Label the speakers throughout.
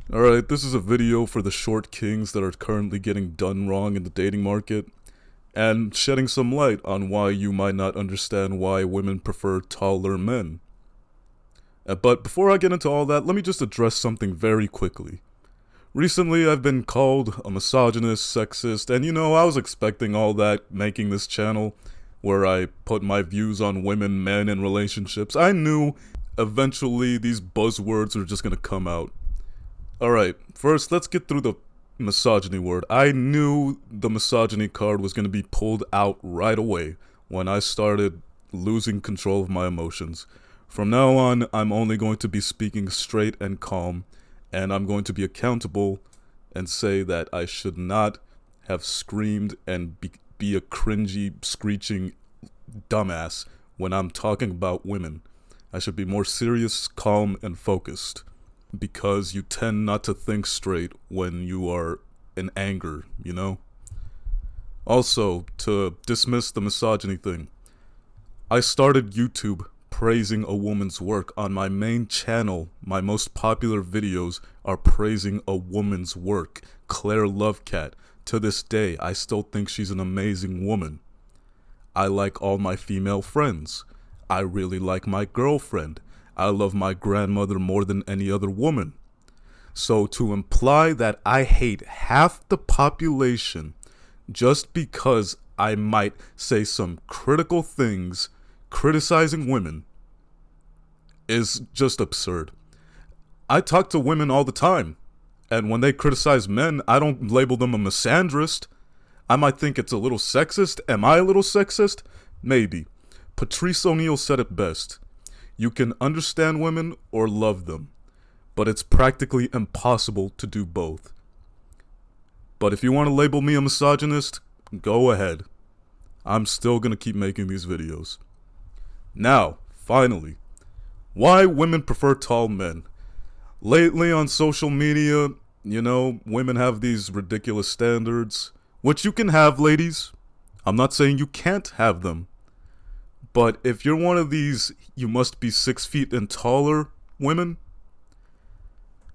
Speaker 1: Alright, this is a video for the short kings that are currently getting done wrong in the dating market, and shedding some light on why you might not understand why women prefer taller men. But before I get into all that, let me just address something very quickly. Recently, I've been called a misogynist, sexist, and I was expecting all that making this channel where I put my views on women, men, and relationships. I knew eventually these buzzwords were just gonna come out. Alright, first let's get through the misogyny word. I knew the misogyny card was going to be pulled out right away when I started losing control of my emotions. From now on, I'm only going to be speaking straight and calm, and I'm going to be accountable and say that I should not have screamed and be a cringy, screeching dumbass when I'm talking about women. I should be more serious, calm, and focused, because you tend not to think straight when you are in anger. Also, to dismiss the misogyny thing, I started YouTube praising a woman's work. On my main channel, my most popular videos are praising a woman's work. Claire Lovecat. To this day, I still think she's an amazing woman. I like all my female friends. I really like my girlfriend. I love my grandmother more than any other woman. So to imply that I hate half the population just because I might say some critical things criticizing women is just absurd. I talk to women all the time, and when they criticize men, I don't label them a misandrist. I might think it's a little sexist. Am I a little sexist? Maybe. Patrice O'Neal said it best. You can understand women or love them, but it's practically impossible to do both. But if you want to label me a misogynist, go ahead. I'm still gonna keep making these videos. Now, finally, why women prefer tall men. Lately on social media, women have these ridiculous standards, which you can have, ladies. I'm not saying you can't have them. But if you're one of these, you must be 6 feet and taller women,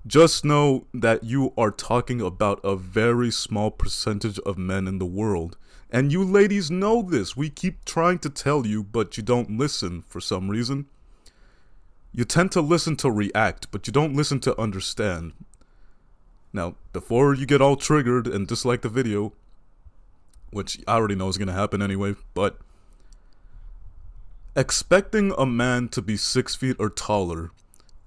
Speaker 1: just know that you are talking about a very small percentage of men in the world. And you ladies know this. We keep trying to tell you, but you don't listen for some reason. You tend to listen to react, but you don't listen to understand. Now, before you get all triggered and dislike the video, which I already know is going to happen anyway, but expecting a man to be 6 feet or taller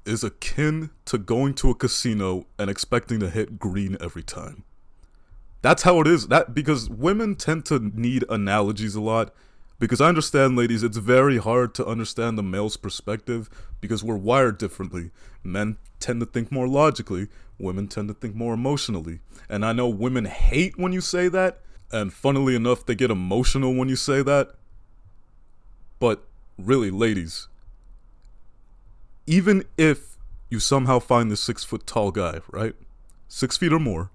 Speaker 1: is akin to going to a casino and expecting to hit green every time. That's how it is. Because women tend to need analogies a lot. Because I understand, ladies, it's very hard to understand the male's perspective because we're wired differently. Men tend to think more logically. Women tend to think more emotionally. And I know women hate when you say that. And funnily enough, they get emotional when you say that. But really, ladies, even if you somehow find this 6 foot tall guy, right? 6 feet or more,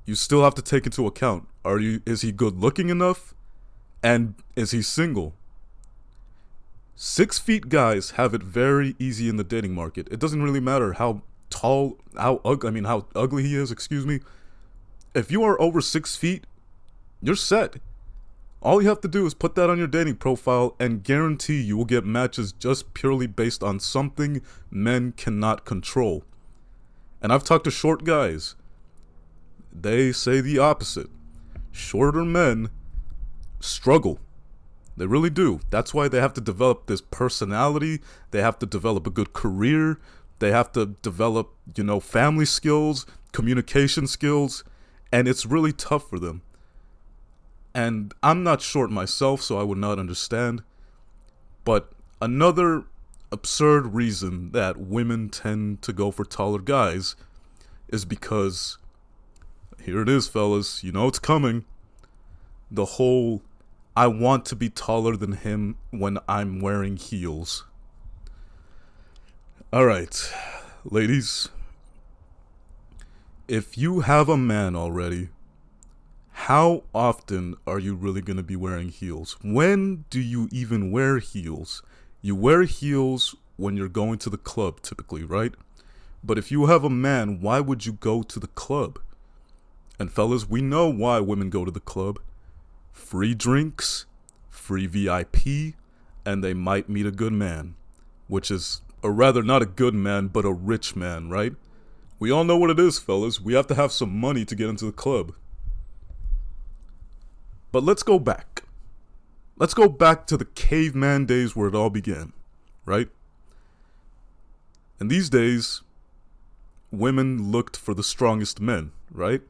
Speaker 1: you still have to take into account, is he good looking enough? And is he single? 6 feet guys have it very easy in the dating market. It doesn't really matter how ugly he is, excuse me. If you are over 6 feet, you're set. All you have to do is put that on your dating profile and guarantee you will get matches just purely based on something men cannot control. And I've talked to short guys. They say the opposite. Shorter men struggle. They really do. That's why they have to develop this personality. They have to develop a good career. They have to develop, family skills, communication skills, and it's really tough for them. And I'm not short myself, so I would not understand. But another absurd reason that women tend to go for taller guys is because, here it is, fellas, it's coming. The whole, I want to be taller than him when I'm wearing heels. Alright, ladies, if you have a man already, how often are you really going to be wearing heels? When do you even wear heels? You wear heels when you're going to the club, typically, right? But if you have a man, why would you go to the club? And fellas, we know why women go to the club. Free drinks, free VIP, and they might meet a good man. Which is, or rather not a good man, but a rich man, right? We all know what it is, fellas. We have to have some money to get into the club. But let's go back. Let's go back to the caveman days where it all began, right? And these days, women looked for the strongest men, right?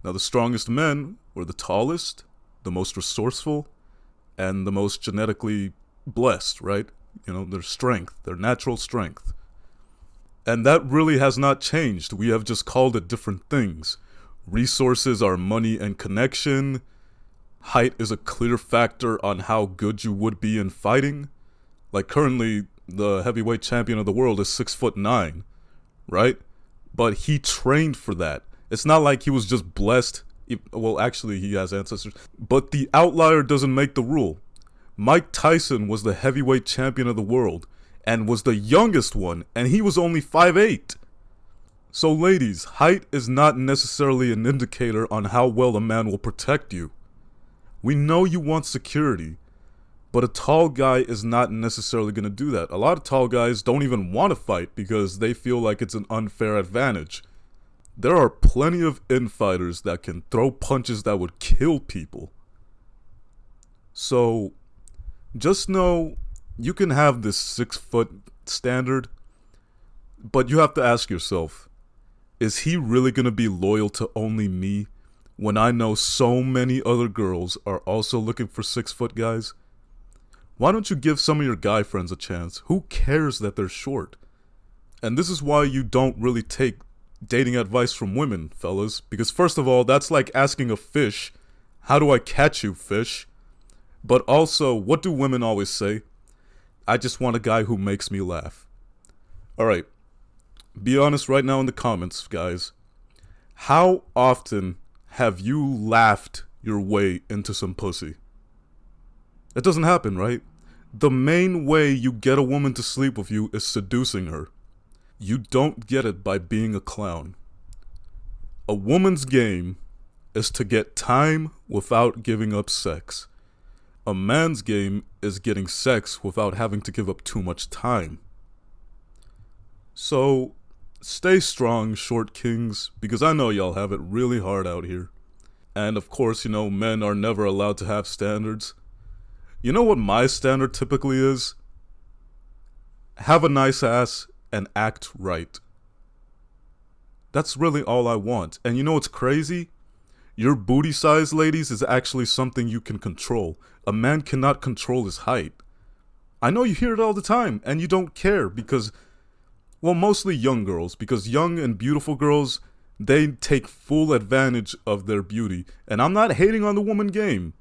Speaker 1: Now, the strongest men were the tallest, the most resourceful, and the most genetically blessed, right? You know, their strength, their natural strength. And that really has not changed. We have just called it different things. Resources are money and connection. Height is a clear factor on how good you would be in fighting. Like currently, the heavyweight champion of the world is 6'9", right? But he trained for that. It's not like he was just blessed. Well, actually, he has ancestors. But the outlier doesn't make the rule. Mike Tyson was the heavyweight champion of the world and was the youngest one, and he was only 5'8". So ladies, height is not necessarily an indicator on how well a man will protect you. We know you want security, but a tall guy is not necessarily going to do that. A lot of tall guys don't even want to fight because they feel like it's an unfair advantage. There are plenty of infighters that can throw punches that would kill people. So, just know you can have this 6-foot standard, but you have to ask yourself, is he really going to be loyal to only me when I know so many other girls are also looking for 6-foot guys? Why don't you give some of your guy friends a chance? Who cares that they're short? And this is why you don't really take dating advice from women, fellas. Because first of all, that's like asking a fish, how do I catch you, fish? But also, what do women always say? I just want a guy who makes me laugh. Alright, be honest right now in the comments, guys. How often have you laughed your way into some pussy? It doesn't happen, right? The main way you get a woman to sleep with you is seducing her. You don't get it by being a clown. A woman's game is to get time without giving up sex. A man's game is getting sex without having to give up too much time. So, stay strong, short kings, because I know y'all have it really hard out here. And of course, you know, men are never allowed to have standards. You know what my standard typically is? Have a nice ass and act right. That's really all I want. And you know what's crazy? Your booty size, ladies, is actually something you can control. A man cannot control his height. I know you hear it all the time, and you don't care because, well, mostly young girls, because young and beautiful girls, they take full advantage of their beauty. And I'm not hating on the woman game.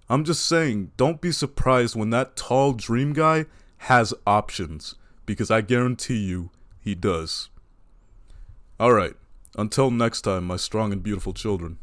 Speaker 1: I'm just saying, don't be surprised when that tall dream guy has options, because I guarantee you, he does. Alright, until next time, my strong and beautiful children.